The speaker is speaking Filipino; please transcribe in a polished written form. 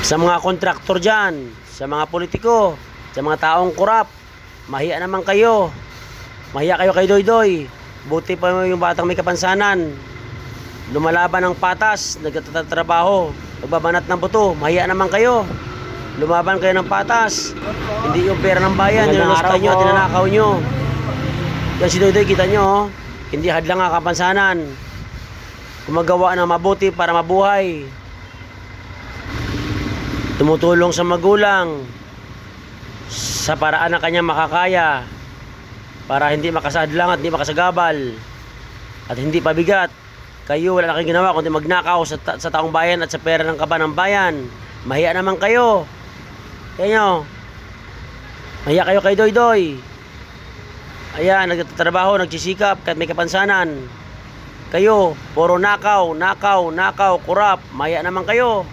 Sa mga kontraktor dyan, sa mga politiko, sa mga taong kurap, mahiya naman kayo. Mahiya kayo kay Doydoy. Buti pa yung batang may kapansanan. Lumalaban ng patas, nagtatrabaho, nagbabanat ng buto. Mahiya naman kayo. Lumaban kayo ng patas. Hindi yung pera ng bayan, nilulustan nyo, tinanakaw nyo. Yan si Doydoy, kita nyo, oh. Hindi hadlang ang kapansanan. Gumagawa ng mabuti para mabuhay. Tumutulong sa magulang sa paraan na kanya makakaya para hindi makasadlang at hindi makasagabal at hindi pabigat. Kayo wala na kayong ginawa kundi magnakaw sa taong bayan at sa pera ng kaban ng bayan. Mahiya naman kayo. Kaya nyo, mahiya kayo kay Doydoy. Ayan, nagtatrabaho, nagsisikap kahit may kapansanan. Kayo, puro nakaw, kurap. Mahiya naman kayo.